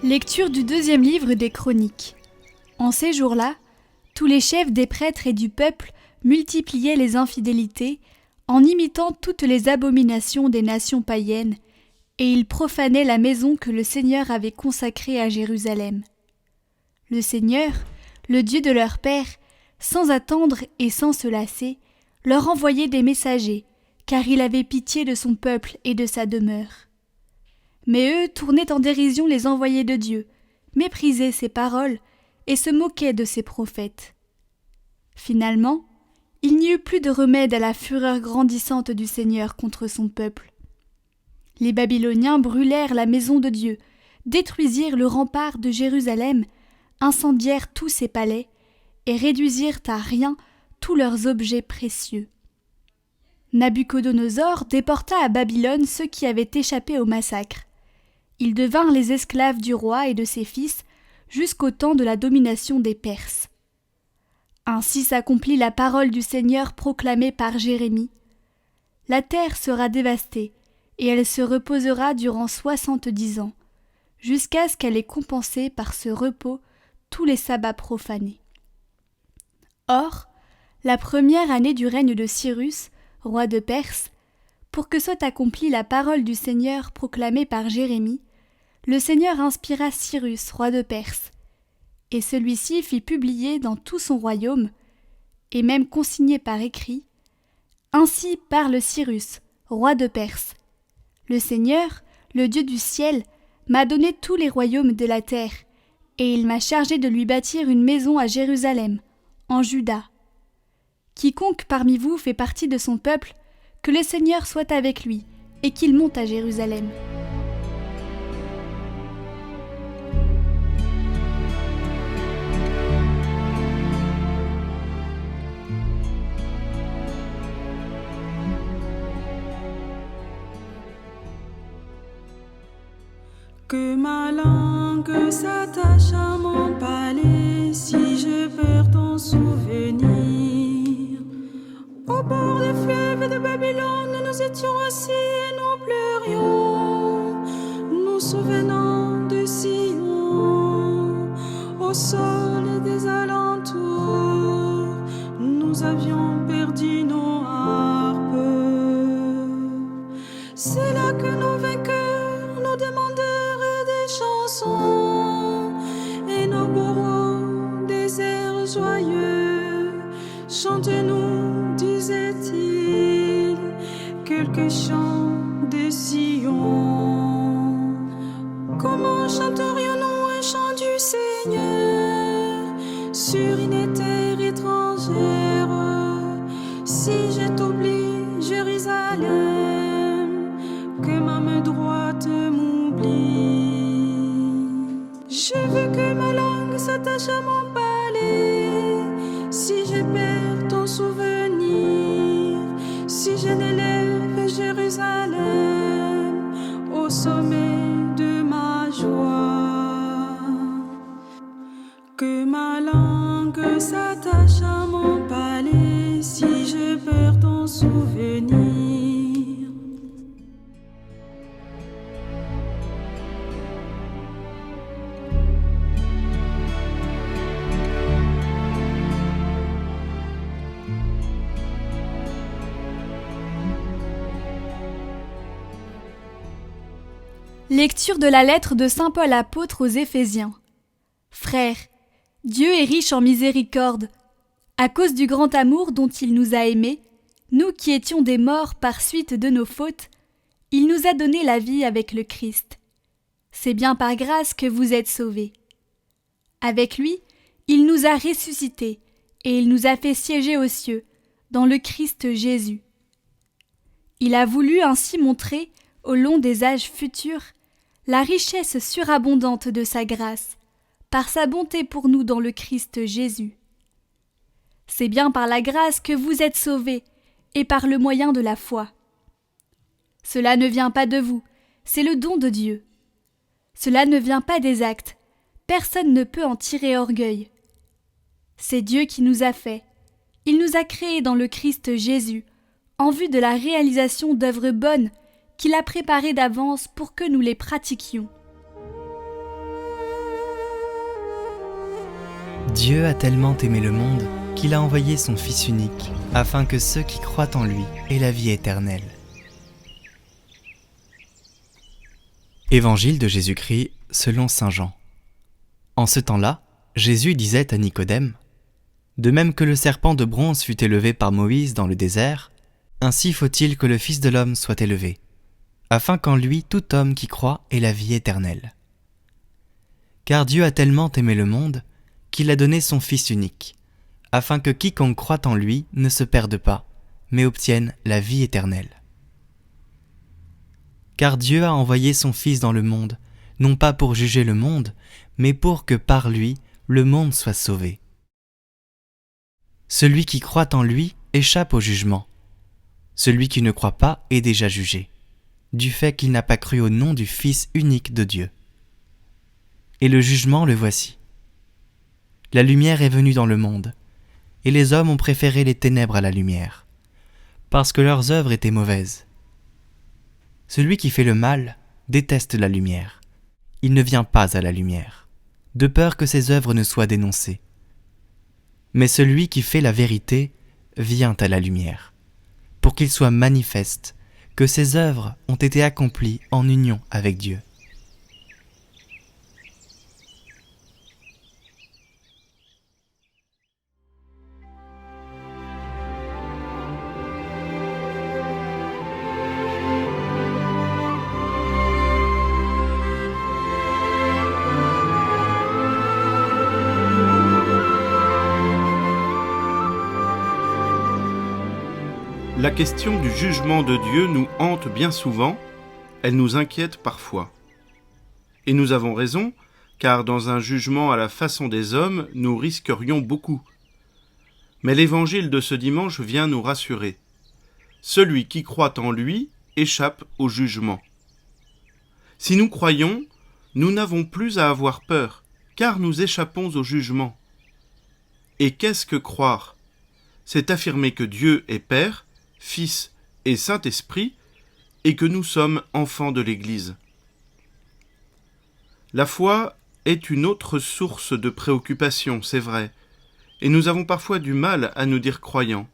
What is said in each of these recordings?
Lecture du 2e livre des Chroniques. En ces jours-là, tous les chefs des prêtres et du peuple multipliaient les infidélités en imitant toutes les abominations des nations païennes, et ils profanaient la maison que le Seigneur avait consacrée à Jérusalem. Le Seigneur, le Dieu de leur père, sans attendre et sans se lasser, leur envoyait des messagers, car il avait pitié de son peuple et de sa demeure. Mais eux tournaient en dérision les envoyés de Dieu, méprisaient ses paroles et se moquaient de ses prophètes. Finalement, il n'y eut plus de remède à la fureur grandissante du Seigneur contre son peuple. Les Babyloniens brûlèrent la maison de Dieu, détruisirent le rempart de Jérusalem, incendièrent tous ses palais et réduisirent à rien tous leurs objets précieux. Nabuchodonosor déporta à Babylone ceux qui avaient échappé au massacre. Ils devinrent les esclaves du roi et de ses fils jusqu'au temps de la domination des Perses. Ainsi s'accomplit la parole du Seigneur proclamée par Jérémie. La terre sera dévastée, et elle se reposera durant 70 ans, jusqu'à ce qu'elle ait compensé par ce repos tous les sabbats profanés. Or, la première année du règne de Cyrus, roi de Perse, pour que soit accomplie la parole du Seigneur proclamée par Jérémie, le Seigneur inspira Cyrus, roi de Perse, et celui-ci fit publier dans tout son royaume, et même consigné par écrit, « Ainsi parle Cyrus, roi de Perse. Le Seigneur, le Dieu du ciel, m'a donné tous les royaumes de la terre, et il m'a chargé de lui bâtir une maison à Jérusalem, en Juda. Quiconque parmi vous fait partie de son peuple, que le Seigneur soit avec lui, et qu'il monte à Jérusalem. » Que ma langue s'attache à mon palais, si je perds ton souvenir. Au bord des fleuves de Babylone, nous étions assis et nous pleurions, nous souvenant de Sion. Au sol des alentours, nous avions perdu nos harpes. C'est là que nos vainqueurs nous demandèrent des chansons et nos bourreaux des airs joyeux. Chantez-nous, disait-il, quelques chants de Sion. Comment chanterions-nous un chant du Seigneur sur une terre étrangère? Si je t'oublie, Jérusalem, que ma main droite m'oublie. Je veux que ma langue s'attache à mon palais, si je perds ton souvenir, si je n'élève Jérusalem au sommet de ma joie. Que ma langue s'attache à mon palais, si je perds ton souvenir. Lecture de la lettre de saint Paul apôtre aux Éphésiens. Frères, Dieu est riche en miséricorde. À cause du grand amour dont il nous a aimés, nous qui étions des morts par suite de nos fautes, il nous a donné la vie avec le Christ. C'est bien par grâce que vous êtes sauvés. Avec lui, il nous a ressuscités et il nous a fait siéger aux cieux, dans le Christ Jésus. Il a voulu ainsi montrer, au long des âges futurs, la richesse surabondante de sa grâce, par sa bonté pour nous dans le Christ Jésus. C'est bien par la grâce que vous êtes sauvés, et par le moyen de la foi. Cela ne vient pas de vous, c'est le don de Dieu. Cela ne vient pas des actes, personne ne peut en tirer orgueil. C'est Dieu qui nous a fait, il nous a créés dans le Christ Jésus, en vue de la réalisation d'œuvres bonnes qu'il a préparées d'avance pour que nous les pratiquions. Dieu a tellement aimé le monde qu'il a envoyé son Fils unique, afin que ceux qui croient en lui aient la vie éternelle. Évangile de Jésus-Christ selon saint Jean. En ce temps-là, Jésus disait à Nicodème : « De même que le serpent de bronze fut élevé par Moïse dans le désert, ainsi faut-il que le Fils de l'homme soit élevé, afin qu'en lui tout homme qui croit ait la vie éternelle. Car Dieu a tellement aimé le monde qu'il a donné son Fils unique, afin que quiconque croit en lui ne se perde pas, mais obtienne la vie éternelle. Car Dieu a envoyé son Fils dans le monde, non pas pour juger le monde, mais pour que par lui le monde soit sauvé. Celui qui croit en lui échappe au jugement. Celui qui ne croit pas est déjà jugé, du fait qu'il n'a pas cru au nom du Fils unique de Dieu. Et le jugement, le voici. La lumière est venue dans le monde, et les hommes ont préféré les ténèbres à la lumière, parce que leurs œuvres étaient mauvaises. Celui qui fait le mal déteste la lumière. Il ne vient pas à la lumière, de peur que ses œuvres ne soient dénoncées. Mais celui qui fait la vérité vient à la lumière, pour qu'il soit manifeste que ses œuvres ont été accomplies en union avec Dieu. La question du jugement de Dieu nous hante bien souvent, elle nous inquiète parfois. Et nous avons raison, car dans un jugement à la façon des hommes, nous risquerions beaucoup. Mais l'évangile de ce dimanche vient nous rassurer. Celui qui croit en lui échappe au jugement. Si nous croyons, nous n'avons plus à avoir peur, car nous échappons au jugement. Et qu'est-ce que croire ? C'est affirmer que Dieu est Père, Fils et Saint-Esprit, et que nous sommes enfants de l'Église. La foi est une autre source de préoccupation, c'est vrai, et nous avons parfois du mal à nous dire croyants.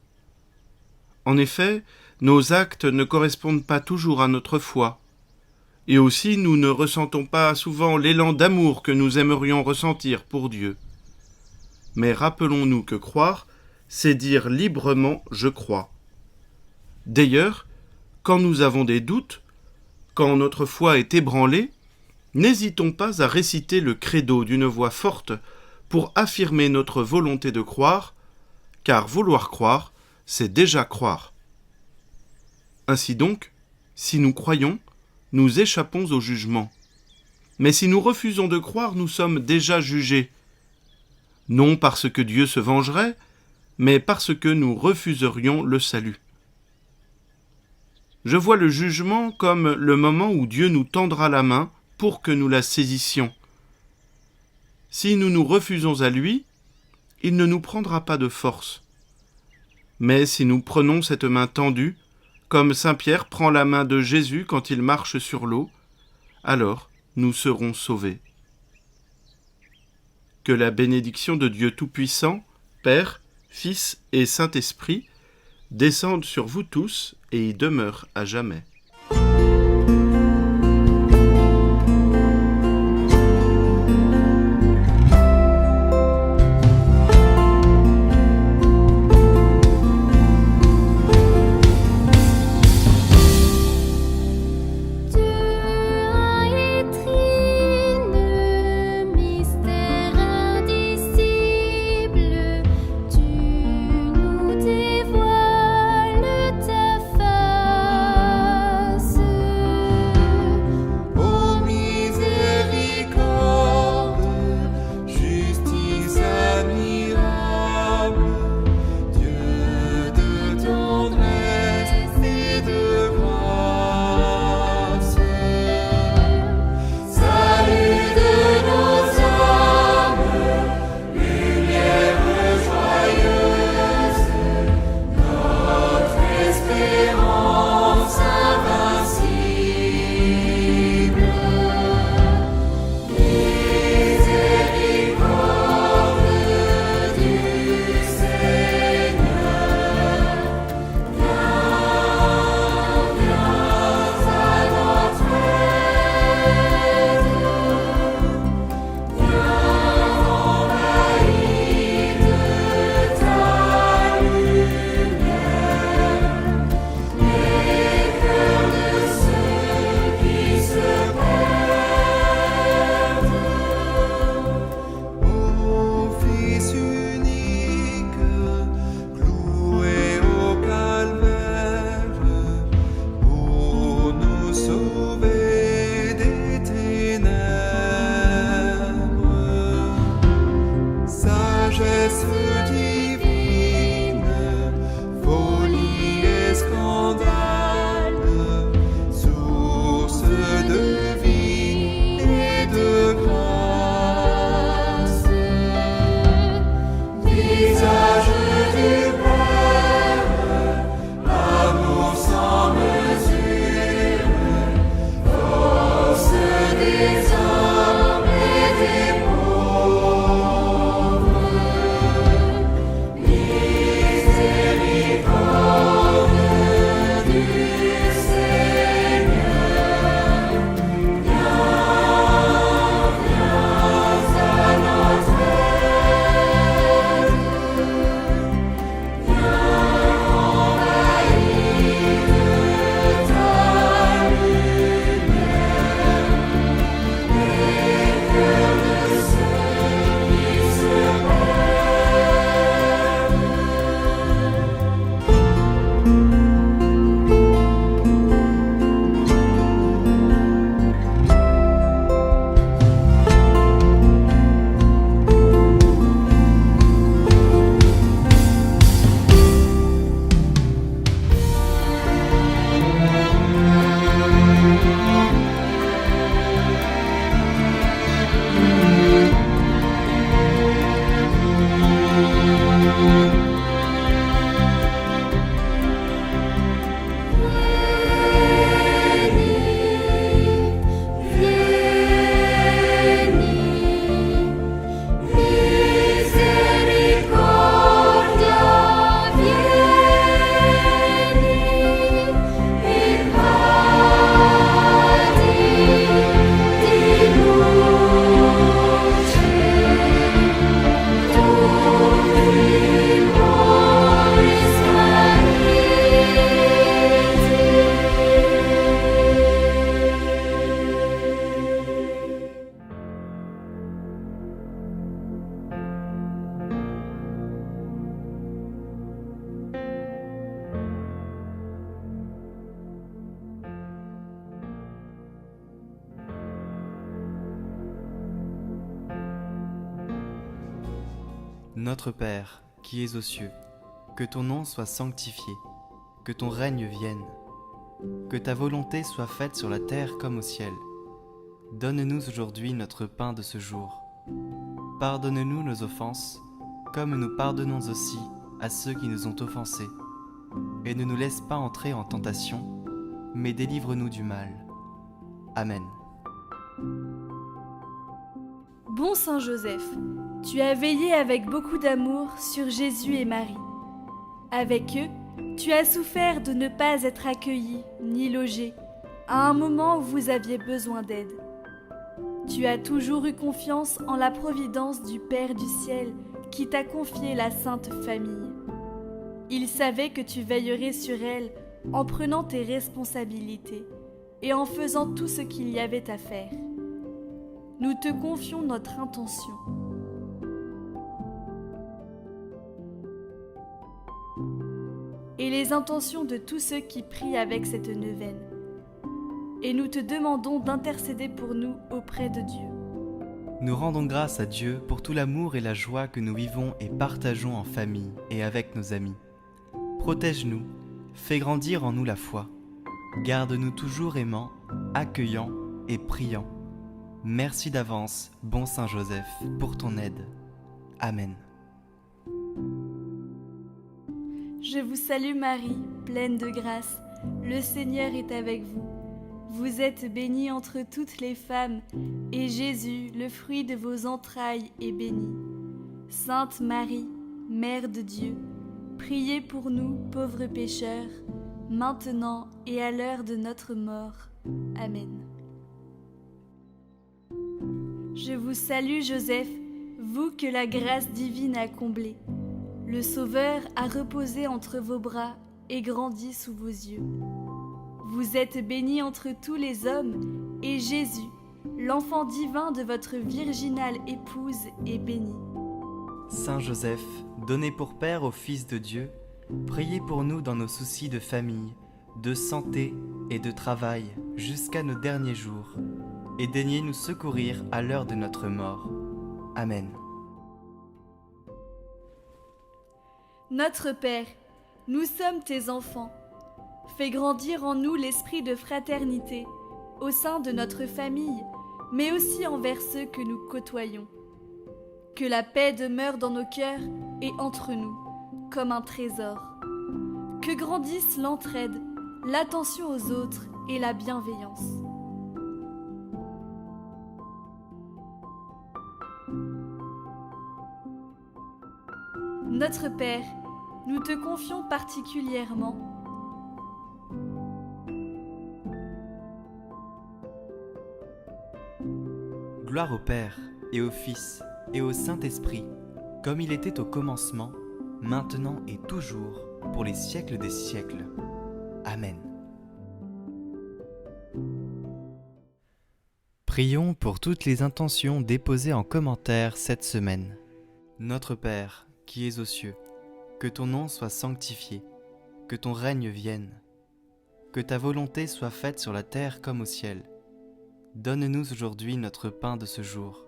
En effet, nos actes ne correspondent pas toujours à notre foi, et aussi nous ne ressentons pas souvent l'élan d'amour que nous aimerions ressentir pour Dieu. Mais rappelons-nous que croire, c'est dire librement « je crois ». D'ailleurs, quand nous avons des doutes, quand notre foi est ébranlée, n'hésitons pas à réciter le credo d'une voix forte pour affirmer notre volonté de croire, car vouloir croire, c'est déjà croire. Ainsi donc, si nous croyons, nous échappons au jugement. Mais si nous refusons de croire, nous sommes déjà jugés. Non parce que Dieu se vengerait, mais parce que nous refuserions le salut. Je vois le jugement comme le moment où Dieu nous tendra la main pour que nous la saisissions. Si nous nous refusons à lui, il ne nous prendra pas de force. Mais si nous prenons cette main tendue, comme saint Pierre prend la main de Jésus quand il marche sur l'eau, alors nous serons sauvés. Que la bénédiction de Dieu Tout-Puissant, Père, Fils et Saint-Esprit, descende sur vous tous et y demeure à jamais. Notre Père, qui es aux cieux, que ton nom soit sanctifié, que ton règne vienne, que ta volonté soit faite sur la terre comme au ciel. Donne-nous aujourd'hui notre pain de ce jour. Pardonne-nous nos offenses, comme nous pardonnons aussi à ceux qui nous ont offensés. Et ne nous laisse pas entrer en tentation, mais délivre-nous du mal. Amen. Bon Saint Joseph, tu as veillé avec beaucoup d'amour sur Jésus et Marie. Avec eux, tu as souffert de ne pas être accueilli ni logé à un moment où vous aviez besoin d'aide. Tu as toujours eu confiance en la providence du Père du ciel qui t'a confié la Sainte Famille. Il savait que tu veillerais sur elle en prenant tes responsabilités et en faisant tout ce qu'il y avait à faire. Nous te confions notre intention. Et les intentions de tous ceux qui prient avec cette neuvaine. Et nous te demandons d'intercéder pour nous auprès de Dieu. Nous rendons grâce à Dieu pour tout l'amour et la joie que nous vivons et partageons en famille et avec nos amis. Protège-nous, fais grandir en nous la foi. Garde-nous toujours aimants, accueillants et priants. Merci d'avance, bon Saint Joseph, pour ton aide. Amen. Je vous salue Marie, pleine de grâce. Le Seigneur est avec vous. Vous êtes bénie entre toutes les femmes, et Jésus, le fruit de vos entrailles, est béni. Sainte Marie, Mère de Dieu, priez pour nous, pauvres pécheurs, maintenant et à l'heure de notre mort. Amen. Je vous salue Joseph, vous que la grâce divine a comblé. Le Sauveur a reposé entre vos bras et grandi sous vos yeux. Vous êtes béni entre tous les hommes, et Jésus, l'enfant divin de votre virginale épouse, est béni. Saint Joseph, donné pour Père au Fils de Dieu, priez pour nous dans nos soucis de famille, de santé et de travail jusqu'à nos derniers jours, et daignez nous secourir à l'heure de notre mort. Amen. Notre Père, nous sommes tes enfants. Fais grandir en nous l'esprit de fraternité au sein de notre famille, mais aussi envers ceux que nous côtoyons. Que la paix demeure dans nos cœurs et entre nous, comme un trésor. Que grandissent l'entraide, l'attention aux autres et la bienveillance. Notre Père, nous te confions particulièrement Gloire au Père, et au Fils, et au Saint-Esprit, comme il était au commencement, maintenant et toujours, pour les siècles des siècles. Amen. Prions pour toutes les intentions déposées en commentaire cette semaine. Notre Père, qui es aux cieux, que ton nom soit sanctifié, que ton règne vienne, que ta volonté soit faite sur la terre comme au ciel. Donne-nous aujourd'hui notre pain de ce jour.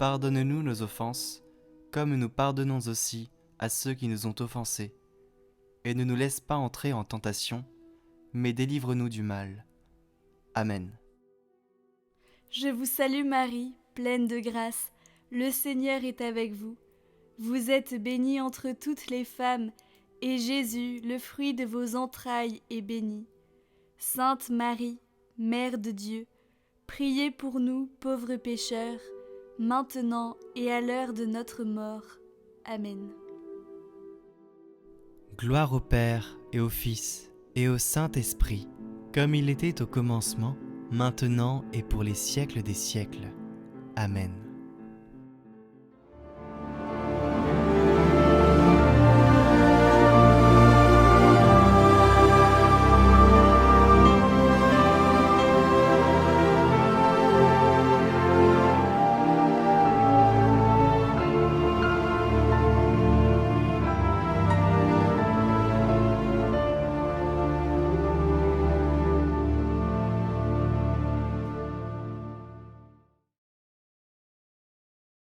Pardonne-nous nos offenses, comme nous pardonnons aussi à ceux qui nous ont offensés. Et ne nous laisse pas entrer en tentation, mais délivre-nous du mal. Amen. Je vous salue Marie, pleine de grâce. Le Seigneur est avec vous. Vous êtes bénie entre toutes les femmes, et Jésus, le fruit de vos entrailles, est béni. Sainte Marie, Mère de Dieu, priez pour nous, pauvres pécheurs, maintenant et à l'heure de notre mort. Amen. Gloire au Père, et au Fils, et au Saint-Esprit, comme il était au commencement, maintenant et pour les siècles des siècles. Amen.